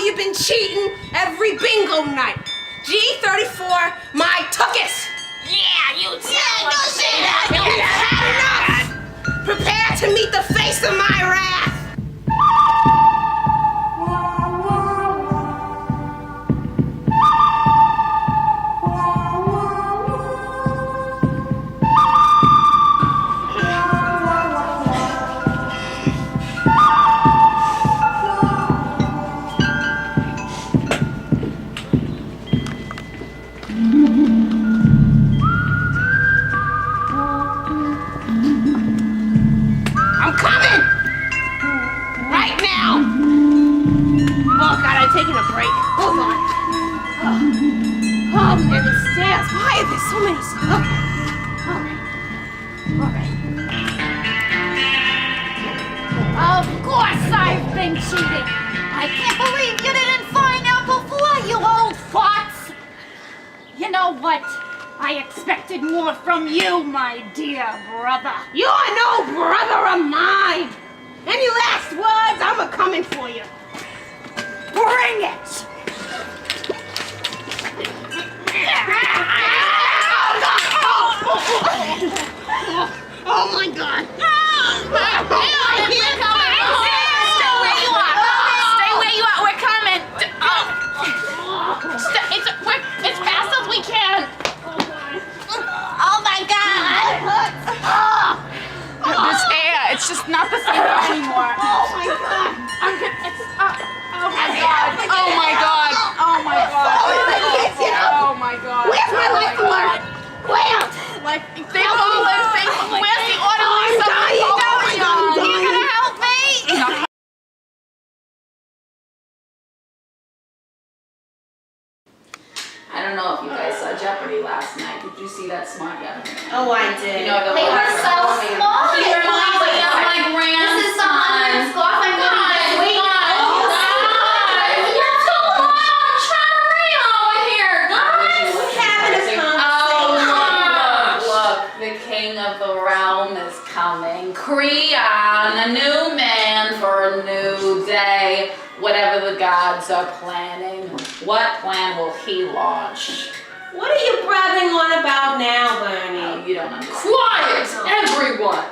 you've been cheating every bingo night. G34, my tuckus. Yeah, you tell Don't say that. You've had enough. Prepare to meet the face of my wrath. I'm coming! Right now! Oh God, I'm taking a break. Hold on. Oh, man, these stairs. Why are there so many stairs? Okay. All right. Of course I've been cheating. I can't believe you didn't find out before, you old farts. You know what? I expected more from you, my dear brother. You're no brother of mine. Any last words? I'm a-coming for you. Bring it! Oh my God. Stay where you are. Stay where you are. We're coming. It's fast as we can. Oh my God. This air, it's just not the same anymore. Oh my God. Oh my God. Oh my God. Oh my God. Oh my God. Where's my life alert? Where? Like, they fall in. Where's the orderly? I'm dying. Are I'm you dying. gonna help me? I don't know if you guys saw Jeopardy last night. Did you see that smart young man? Oh, I did. You know, the They one were so smart. He reminds me of my grandson. This is the 100th scarf I'm going to be waiting on. You're too long. I'm trying to read over here, guys. Having a Oh, look, the king of the realm is coming. Creon, a new man for a new day. Whatever the gods are planning, what plan will he launch? What are you blabbing on about now, Bernie? Oh, you don't understand. Quiet, everyone!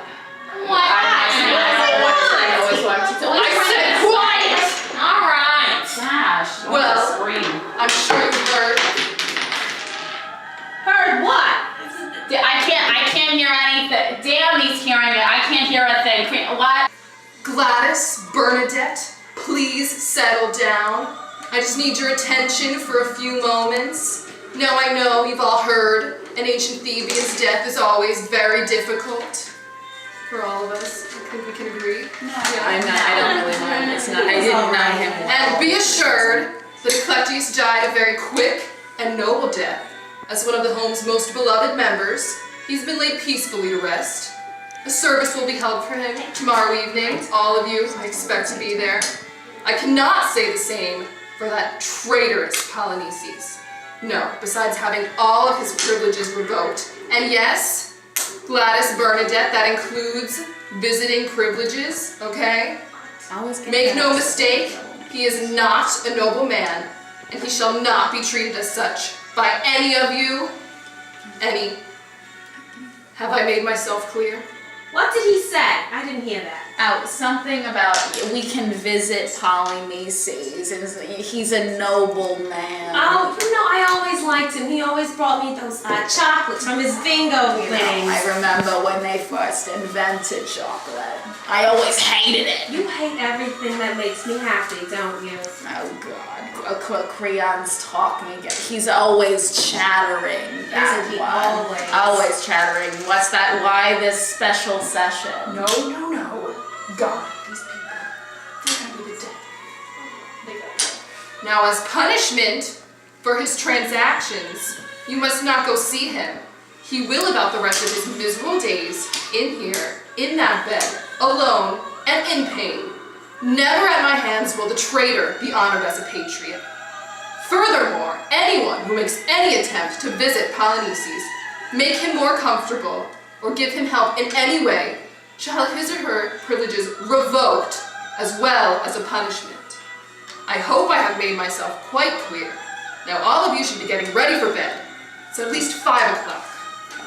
I always want to tell you. I said quiet! Alright. Gosh, Well, scream. I'm sure you've heard. Heard what? I can't hear anything. Damn, he's hearing it. I can't hear a thing. What? Gladys, Bernadette, please settle down. I just need your attention for a few moments. Now I know you've all heard an ancient Thebian's death is always very difficult for all of us. I think we can agree. I don't really know. It's not. I didn't know him well. And be assured that Eclectes died a very quick and noble death. As one of the home's most beloved members, he's been laid peacefully to rest. A service will be held for him tomorrow evening. All of you, I expect to be there. I cannot say the same for that traitorous Polynices. No, besides having all of his privileges revoked. And yes, Gladys Bernadette, that includes visiting privileges, okay? Make no mistake, he is not a noble man, and he shall not be treated as such by any of you. Have I made myself clear? What did he say? I didn't hear that. Oh, something about we can visit Polynices. He's a noble man. Oh, you know, I always liked him. He always brought me those chocolates from his bingo things. I remember when they first invented chocolate. I always hated it. You hate everything that makes me happy, don't you? Oh God, Creon's talking again. He's always chattering. Isn't he always? Always chattering. What's that? Why this special session? No. God, these people, they're gonna be the dead. Now, as punishment for his transactions, you must not go see him. He will live out the rest of his miserable days in here, in that bed, alone and in pain. Never at my hands will the traitor be honored as a patriot. Furthermore, anyone who makes any attempt to visit Polynices, make him more comfortable, or give him help in any way, shall have his or her privileges revoked, as well as a punishment. I hope I have made myself quite clear. Now all of you should be getting ready for bed. It's at least 5 o'clock.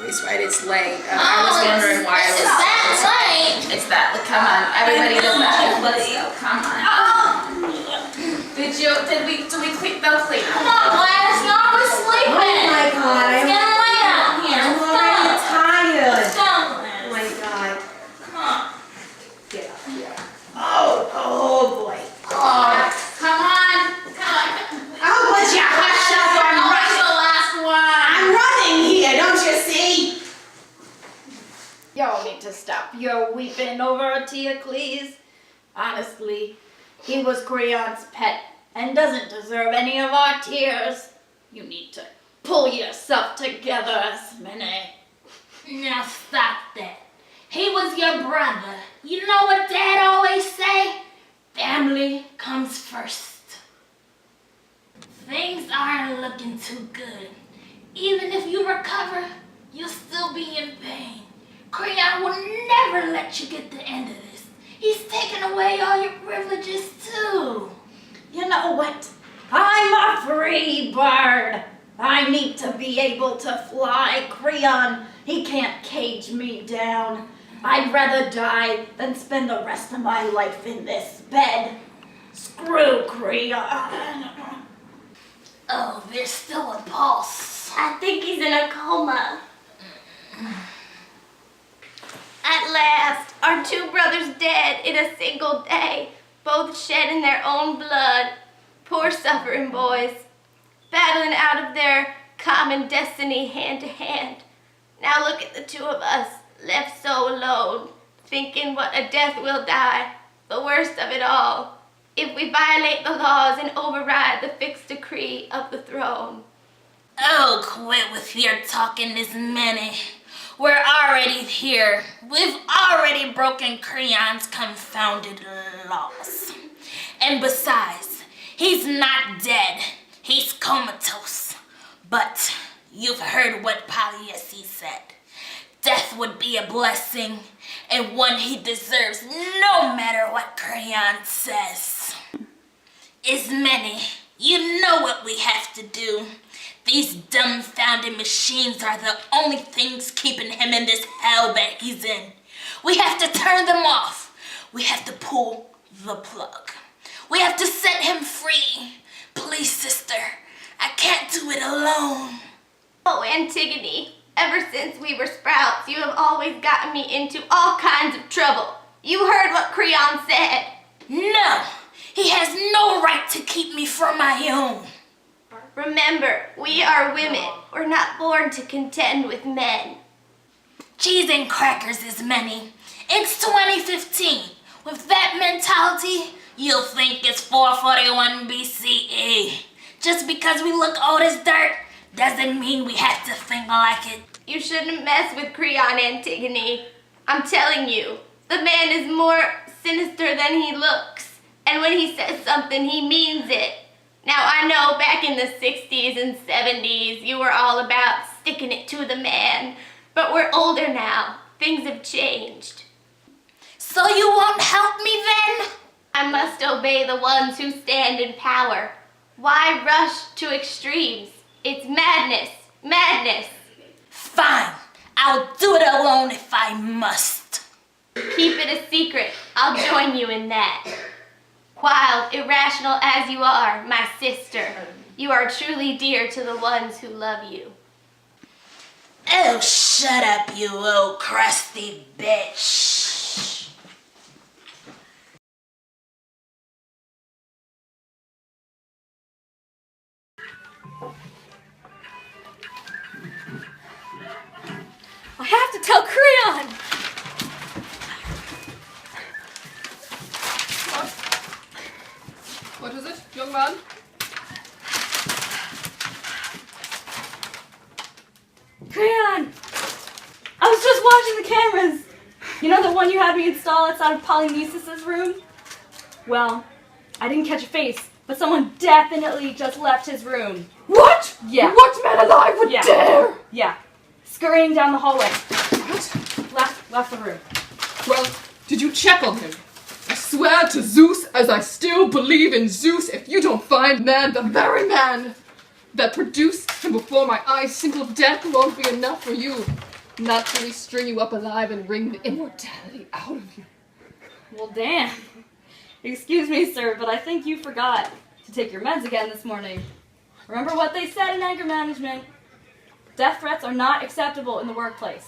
He's right, it's late. I was wondering why it was It's that late. It's that. Come on, everybody does that. Let's go. Come on. Did we clean? They'll clean. Come on, Gladys. You're always sleeping. Oh my God. It's getting late out here. I'm already tired. Let's go, Oh Gladys. my God. Come on. Get up here. Oh boy. Oh, come on. Come on. Oh, would you hush up? I'm Always running. the last one. I'm running here, don't you see? Y'all need to stop your weeping over Antigone. Honestly, he was Creon's pet and doesn't deserve any of our tears. You need to pull yourself together, Asmene. Now stop that. He was your brother. You know what Dad always say? Family comes first. Things aren't looking too good. Even if you recover, you'll still be in pain. Creon will never let you get the end of this. He's taken away all your privileges too. You know what? I'm a free bird. I need to be able to fly. Creon, he can't cage me down. I'd rather die than spend the rest of my life in this bed. Screw Creon. Oh, there's still a pulse. I think he's in a coma. At last, our 2 brothers dead in a single day, both shedding their own blood. Poor suffering boys, battling out of their common destiny hand to hand. Now look at the 2 of us, left so alone, thinking what a death we'll die, the worst of it all, if we violate the laws and override the fixed decree of the throne. Oh, quit with your talking this minute. We're already here. We've already broken Creon's confounded laws. And besides, he's not dead. He's comatose. But you've heard what Polyeucte said. Death would be a blessing, and one he deserves no matter what Creon says. Ismene, you know what we have to do. These dumbfounded machines are the only things keeping him in this hell that he's in. We have to turn them off. We have to pull the plug. We have to set him free. Please, sister, I can't do it alone. Oh, Antigone, ever since we were sprouts, you have always gotten me into all kinds of trouble. You heard what Creon said. No, he has no right to keep me for my own. Remember, we are women. We're not born to contend with men. Cheese and crackers, Ismene. It's 2015. With that mentality, you'll think it's 441 BCE. Just because we look old as dirt doesn't mean we have to think like it. You shouldn't mess with Creon, Antigone. I'm telling you, the man is more sinister than he looks. And when he says something, he means it. Now, I know back in the 60s and 70s, you were all about sticking it to the man. But we're older now. Things have changed. So you won't help me then? I must obey the ones who stand in power. Why rush to extremes? It's madness. Madness. Fine. I'll do it alone if I must. Keep it a secret. I'll join you in that. Wild, irrational as you are, my sister, you are truly dear to the ones who love you. Oh, shut up, you old crusty bitch. I have to tell Creon! What is it, young man? Creon! I was just watching the cameras! You know the one you had me install outside of Polynices' room? Well, I didn't catch a face, but someone definitely just left his room. What? Yeah. What man alive would dare? Yeah. Scurrying down the hallway. What? Left the room. Well, did you check on him? I swear to Zeus, as I still believe in Zeus, if you don't find man, the very man that produced him before my eyes, simple death won't be enough for you. Naturally string you up alive and wring the immortality out of you. Well, damn. Excuse me, sir, but I think you forgot to take your meds again this morning. Remember what they said in anger management. Death threats are not acceptable in the workplace.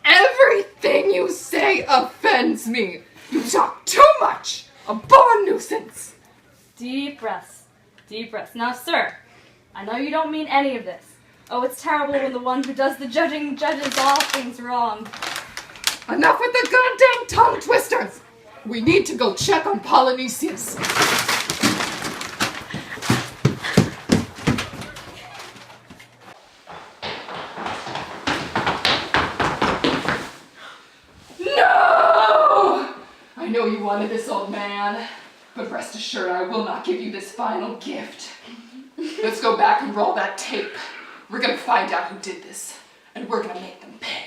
Everything you say offends me. You talk too much. A born nuisance. Deep breaths. Deep breaths. Now, sir, I know you don't mean any of this. Oh, it's terrible when the one who does the judging judges all things wrong. Enough with the goddamn tongue twisters. We need to go check on Polynesius. No! I know you wanted this, old man, but rest assured I will not give you this final gift. Let's go back and roll that tape. We're gonna find out who did this, and we're gonna make them pay.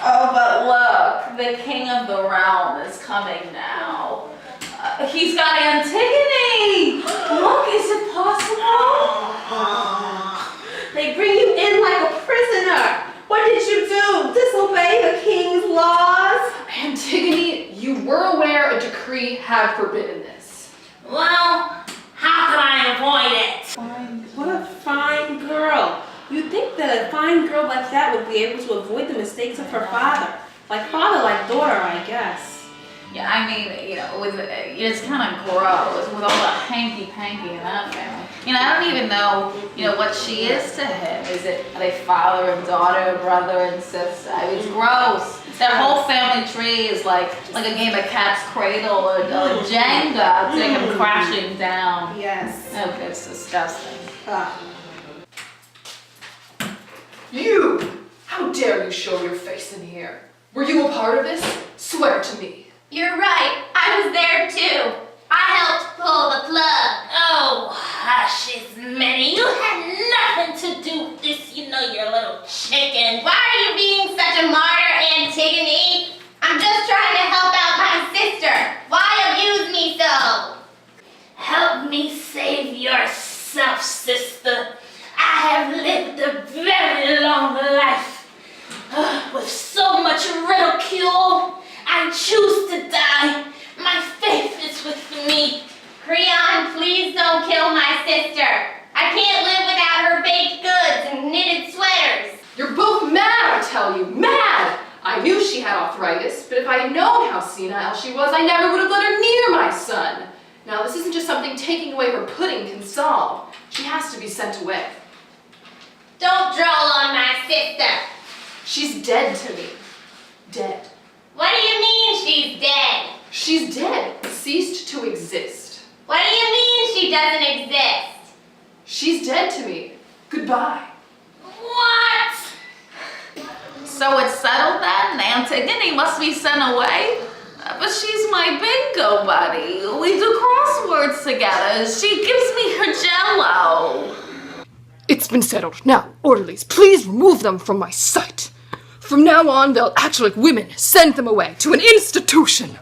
Oh, but look, the king of the realm is coming now. He's got Antigone! Look, is it possible? They bring you in like a prisoner. What did you do? Disobey the king's laws? Antigone, you were aware a decree had forbidden this. Well, how could I avoid it? What a fine girl. You'd think that a fine girl like that would be able to avoid the mistakes of her father. Like father, like daughter, I guess. Yeah, I mean, you know, it's kind of gross with all the hanky-panky in that family. You know, I don't even know, what she is to him. Are they father and daughter, brother and sister? I mean, it's gross. That whole family tree is like a game of cat's cradle or Jenga to take him crashing down. Yes. Okay, it's disgusting. You! How dare you show your face in here? Were you a part of this? Swear to me. You're right. I was there too. I helped pull the plug. Oh, hush, it's Minnie. You had nothing to do with this, you little chicken. Why are you being such a martyr, Antigone? I'm just trying to help out my sister. Why abuse me so? Help me save yourself, sister. I have lived a very long life. With so much ridicule, I choose to die. My faith is with me. Creon, please don't kill my sister. I can't live without her baked goods and knitted sweaters. You're both mad, I tell you, mad! I knew she had arthritis, but if I had known how senile she was, I never would have let her near my son. Now, this isn't just something taking away her pudding can solve. She has to be sent away. Don't droll on my sister. She's dead to me. Dead. What do you mean she's dead? She's dead. Ceased to exist. What do you mean she doesn't exist? She's dead to me. Goodbye. What? So it's settled then? Antigone must be sent away? But she's my bingo buddy. We do crosswords together. She gives me her jello. It's been settled. Now, orderlies, please remove them from my sight. From now on, they'll act like women. Send them away to an institution.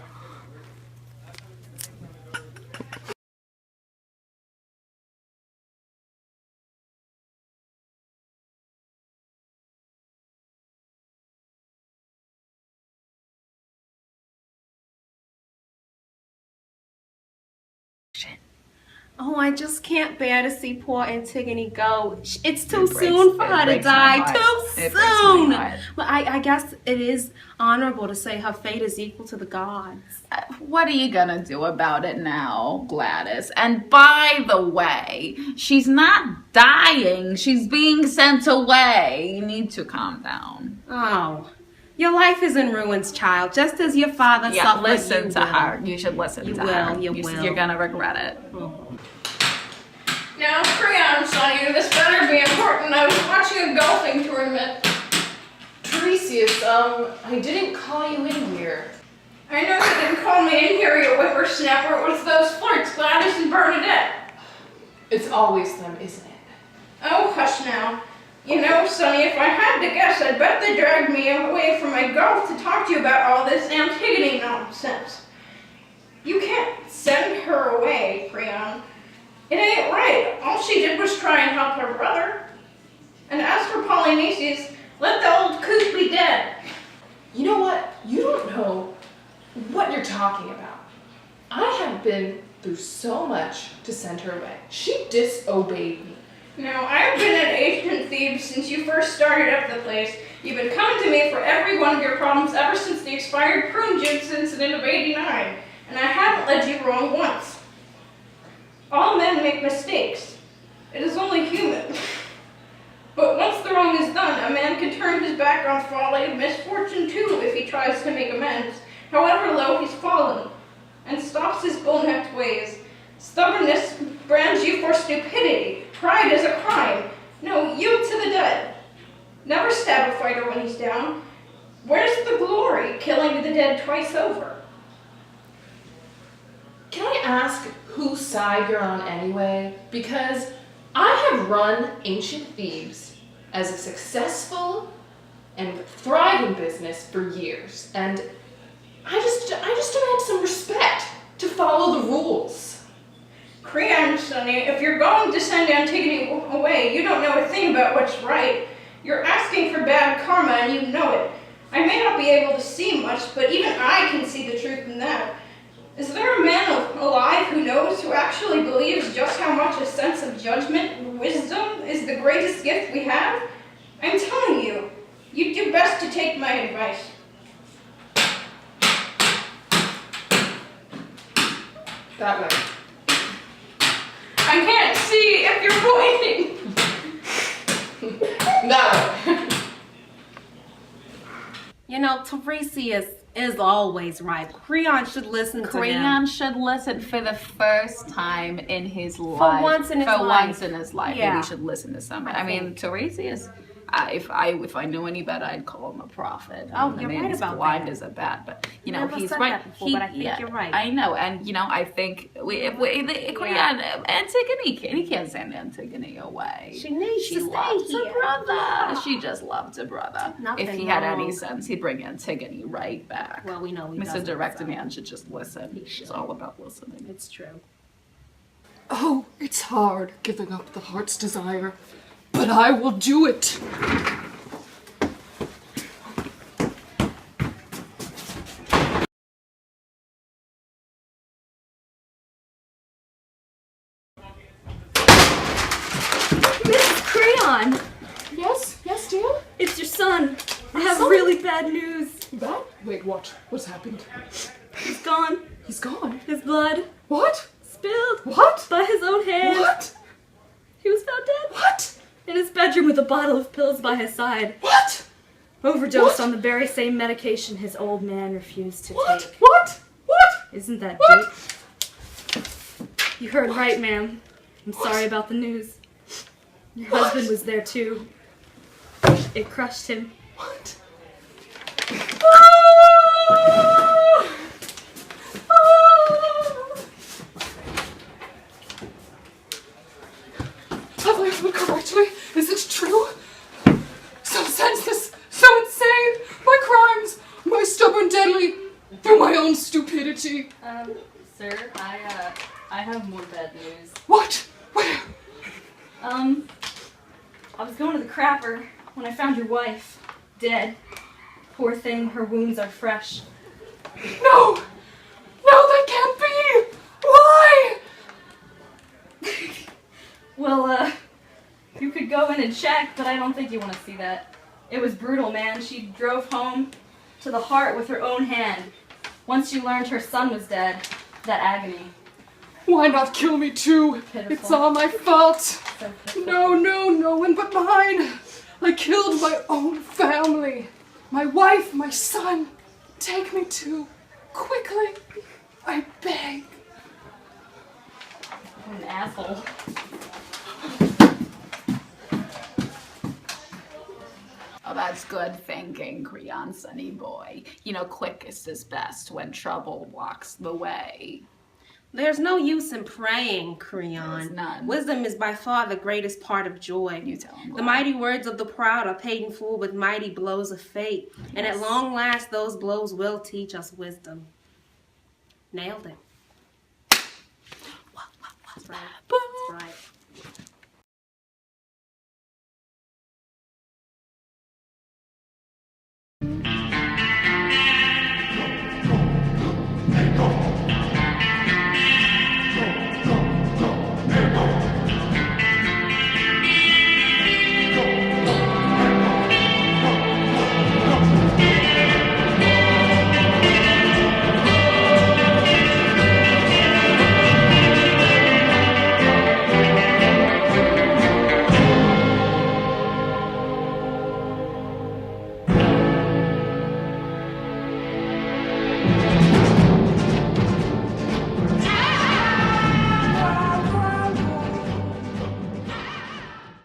Oh, I just can't bear to see poor Antigone go. It's too soon for her to die. Too soon. Well, I guess it is honorable to say her fate is equal to the gods. What are you gonna do about it now, Gladys? And by the way, she's not dying. She's being sent away. You need to calm down. Oh, your life is in ruins, child, just as your father suffered. Listen to her. You should listen to her. You will. You're gonna regret it. Now, Creon, sonny, this better be important. I was watching a golfing tournament. Tiresias, I didn't call you in here. I know you didn't call me in here, you whippersnapper. It was those flirts, Gladys and Bernadette. It's always them, isn't it? Oh, hush now. You know, Sonny, if I had to guess, I'd bet they dragged me away from my golf to talk to you about all this Antigone nonsense. You can't send her away, Creon. It ain't right. All she did was try and help her brother. And as for Polynices, let the old coot be dead. You know what? You don't know what you're talking about. I have been through so much to send her away. She disobeyed me. Now, I've been an ancient thief since you first started up the place. You've been coming to me for every one of your problems ever since the expired prune juice incident of '89, and I haven't led you wrong once. All men make mistakes. It is only human. But once the wrong is done, a man can turn his back on folly and misfortune too if he tries to make amends, however low he's fallen, and stops his bull-necked ways. Stubbornness brands you for stupidity. Pride is a crime. No, yield to the dead. Never stab a fighter when he's down. Where's the glory, killing the dead twice over? Can I ask whose side you're on anyway? Because I have run ancient Thebes as a successful and thriving business for years, and I just demand some respect to follow the rules. Creon, Sonny, if you're going to send Antigone away, you don't know a thing about what's right. You're asking for bad karma and you know it. I may not be able to see much, but even I can see the truth in that. Is there a man alive who knows, who actually believes just how much a sense of judgment, wisdom, is the greatest gift we have? I'm telling you, you'd do best to take my advice. That way. I can't see if you're pointing. That way. You know, Tiresias is always right. Creon should listen to him. Creon should listen for the first time in his life. once in his life. Once in his life, Yeah. maybe he should listen to somebody. I mean, Tiresias. If I knew any better, I'd call him a prophet. Oh, I you're mean, right he's about blind that. as a bat, but you know Never he's said right. that before, but I think you're right. I know, and you know I think Creon, Antigone, he can't send Antigone away. She needs She to stay loves here. her brother. Yeah. She just loves her brother. Nothing if he had any wrong. sense, he'd bring Antigone right back. Well, we know he Mr. doesn't, Director so. Man should just listen. He It's should. all about listening. It's true. Oh, it's hard giving up the heart's desire, but I will do it. Mrs. Creon! Yes, dear? It's your son. I have son? really bad news. That? Wait, what? What's happened? He's gone. He's gone. His blood What? spilled What? by his own hand. What? He was found dead What? in his bedroom with a bottle of pills by his side. What? Overdosed What? on the very same medication his old man refused to What? take. What? What? Isn't that What? deep? You heard right, ma'am. I'm sorry about the news. Your husband was there too. It crushed him. What? Have I heard correctly? Is it true? So senseless, so insane. My crimes, my stubborn deadly, through my own stupidity. Sir, I have more bad news. What? Where? I was going to the crapper when I found your wife, dead. Poor thing, her wounds are fresh. No! No, that can't be! Why? Well, you could go in and check, but I don't think you want to see that. It was brutal, man. She drove home to the heart with her own hand. Once she learned her son was dead, that agony. Why not kill me too? Pitiful. It's all my fault. So pitiful. No one but mine. I killed my own family. My wife, my son. Take me too. Quickly. I beg. I'm an asshole. Oh, that's good thinking, Creon, sonny boy. You know, quickest is best when trouble walks the way. There's no use in praying, Creon. There's none. Wisdom is by far the greatest part of joy. You tell him. The mighty words of the proud are paid in full with mighty blows of fate. And at long last, those blows will teach us wisdom. Nailed it. That's right.